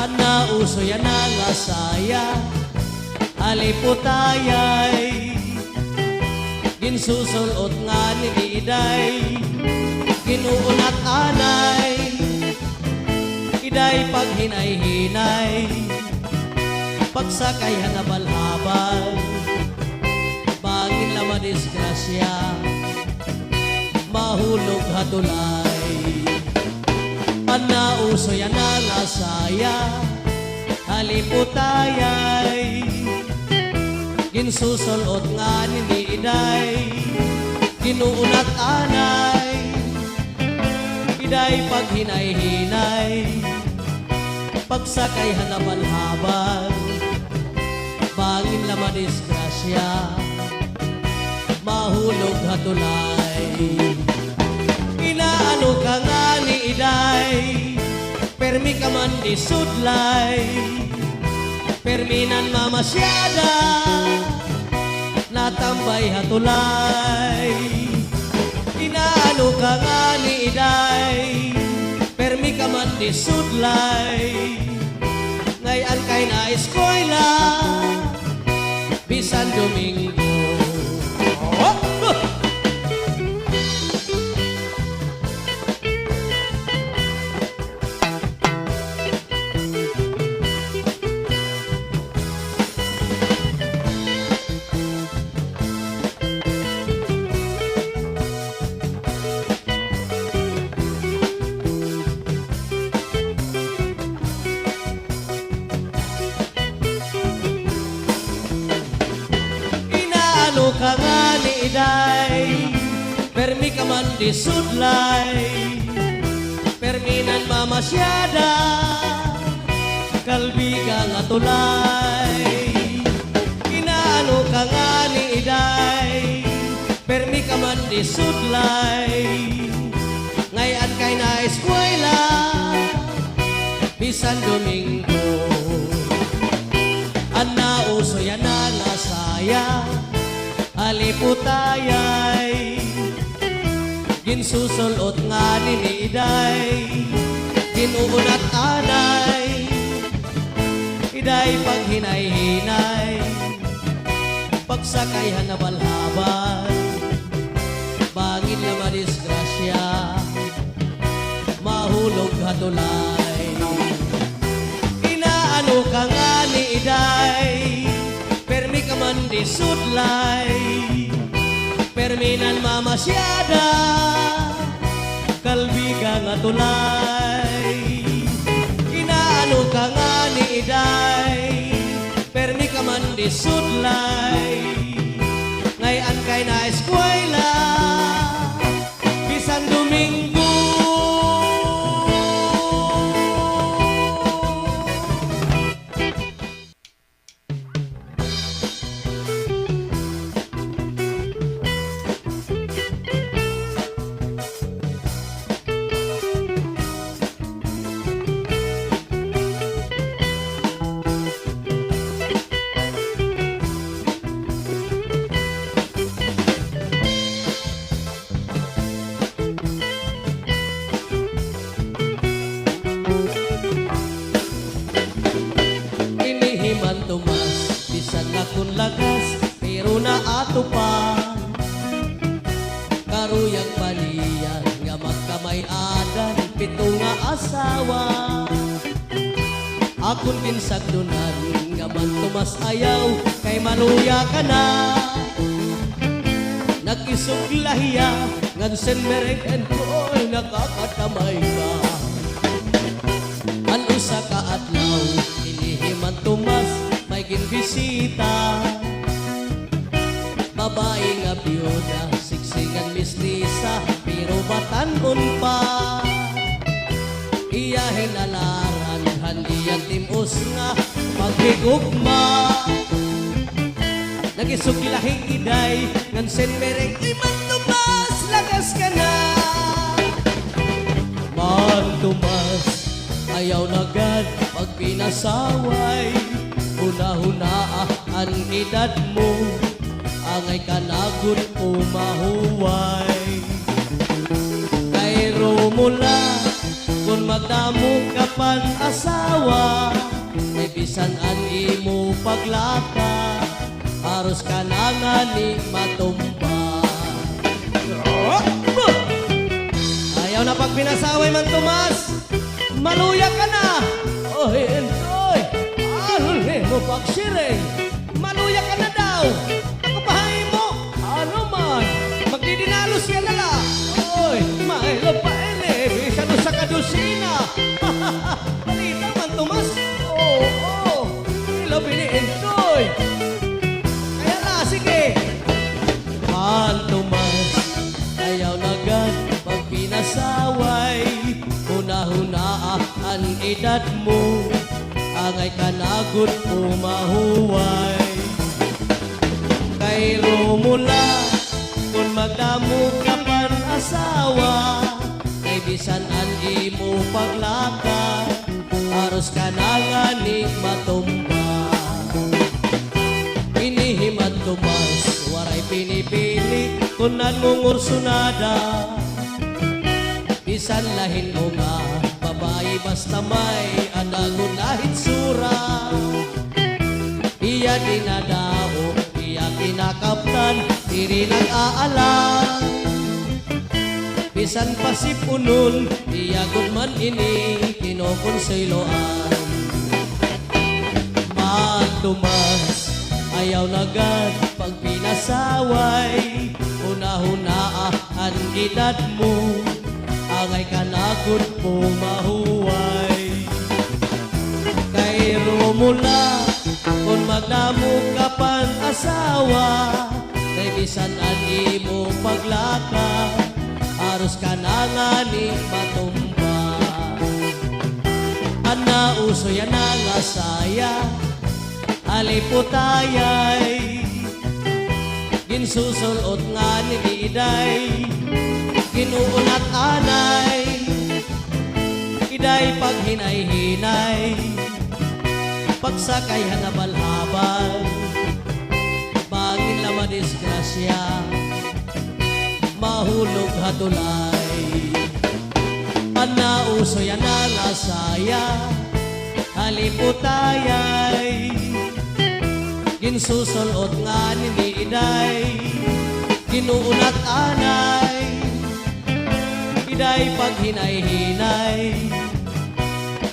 Ana uso yan ang asaya, haliputayay. Ginsusulot nga ni Iday, ginuunat anay. Iday paghinay-hinay, pagsakay hanabal-habal. Bangin la madisgrasya, mahulog hatulay. Ana uso yan ang asaya, haliputayay. Ginsusulot nga ni Iday, ginuunat anay. Iday paghinay-hinay, pagsakay hanabal-habal. Bangin la madisgrasya, mahulog hatulay. Inaano ka nga ni Iday, permi ka man disudlay. Perminan mamasyada, natambay hatulay. Inaano ka nga ni Iday, permi ka man disudlay. Ngayon kay na eskwela, bisan Domingo. Ano ka nga ni Iday, permi ka man disudlay. Perminan mamasyada, kalbi ka nga tulay. Inaano ka nga ni Iday, permi ka man disudlay. Ngayon kay na eskwela, bisan Domingo. Ana uso yan ang asaya, haliputayay. Ginsusulot nga ni Iday, ginuunat anay. Iday paghinay-hinay, pagsakay hanabal-habal. Bangin la madisgrasya, mahulog hatulay. Inaano ka nga ni Iday, permi ka man disudlay. Perminan mamasyada, kalbi ka nga tulay. Inaano ka nga ni Iday, permi ka man disudlay. Ngayon kay na eskwela, bisan Domingo. Kung lagas, pero naato pa. Karuyang paliyan, nga magkamay-adan, pito nga asawa. Akon pinsagdunan, nga man tumas ayaw, kay maluya ka na. Nag-isuglahiya, ngansen mereng and ko'y nakakatamay ka. Ano sa kaatlaw, inihiman tumas, may ginbisita. Babae nga biyuda, siksikan mistisa, pero batanon pa. Iyahin alaran, handiyan timos nga, paghigugma. Nagisugilahing Iday, ngansen mereng iman tumas, lagas ka na. Man tumas, ayaw nagad, pag pinasaway. Huna-huna ang edad mo, angay kanagon umahuway. Kay Romula, kung magdamo ka pan asawa, ay bisan an imo paglaka, aros ka na nga ni matumba. Ayaw na pag pinasaway man Tomas, maluya ka na. Oy, enjoy. Ano mo pagsiring? Maluya ka na daw. Kapahay mo. Ano man? Magdidinalos yan na la. Oy, mailo pa ele. Bisa doon sa kadusina. Balita man Tomas. Oo. Ilo bini-enjoy. Kaya na, sige. Man Tomas, ayaw na gan pag pinasaway. Huna-huna ang edad mo, angay kanagot umahuway. Kay Romula, kung magdamo ka pan asawa, kay bisan an imo paglaka, aros ka na nga ni matumba. Inihiman Tomas, waray pinipili, kung nangungursunada. Bisan lahin mo nga, babae basta may anagon na hitsura. Iya dinadao, iya kinakaptan, diri nag-aalam. Bisan pasipunon, iya man ini, kinokonseyloan. Magdumas, ayaw nagad pag pinasaway. Una-huna ang edad mo, angay kanagot mo mahuway. Kay Romula, kung magdamo ka pan asawa, kay bisan an imo paglaka, aros ka na nga ni matumba. Ana uso yan ang asaya, aliputayay, ginsusulot nga ni Iday, ginuunat anay, iday pag hinay-hinay, pagsakay hanabal-habal, bangin la madisgrasya, mahulog hatulay. Panauso yan ang asaya, haliputayay, ginsusulot nga ni Iday, ginuunat anay, iday pag hinay-hinay,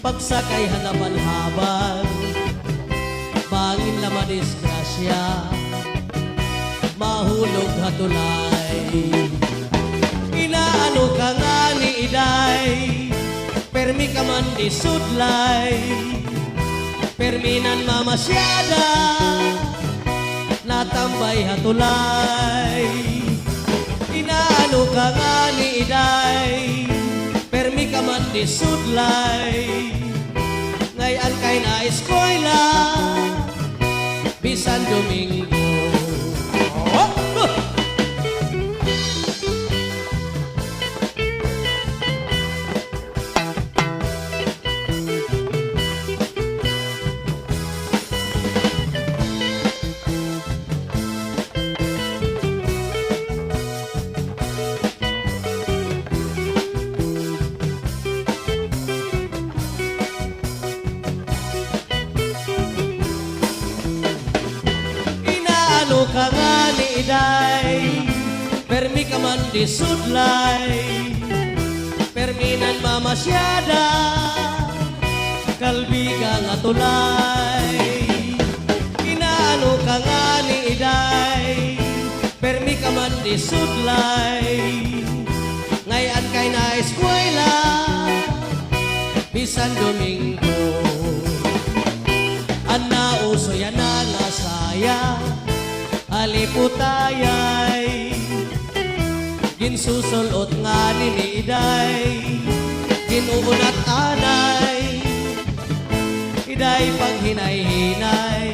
pagsakay hanabal-habal, bangin la madisgrasya, mahulog hatulay. Inaano ka nga ni Iday, permi ka man di sudlay, perminan mamasyada, natambay hatulay. Inaano ka nga ni Iday, permi ka man di sudlay, ngayon kay na eskwela, bisan Domingo. Ka nga ni Iday, permi ka man di sudlay, perminan mamasyada, kalbiga nga tulay. Inaano ka nga ni Iday, permi ka man di sudlay, ngayon kay na eskwela, bisan Domingo. Ana uso yan ang asaya, aliputayay, ginsusulot nga ni Iday, ginuunat anay, iday pag hinay-hinay,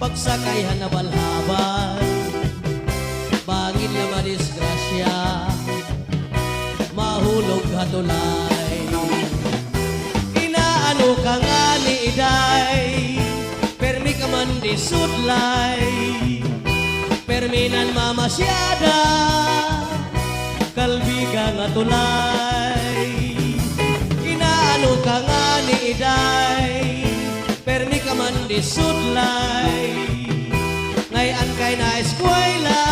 pagsakay hanabal-habal, bangin la madisgrasya, mahulog hatulay. Inaano ka nga ni Iday, permi ka man di sudlay, perminan mamasyada, kalbiga nga tulay. ni iday, permi ka man di sudlay. Ngayon kay na eskwela,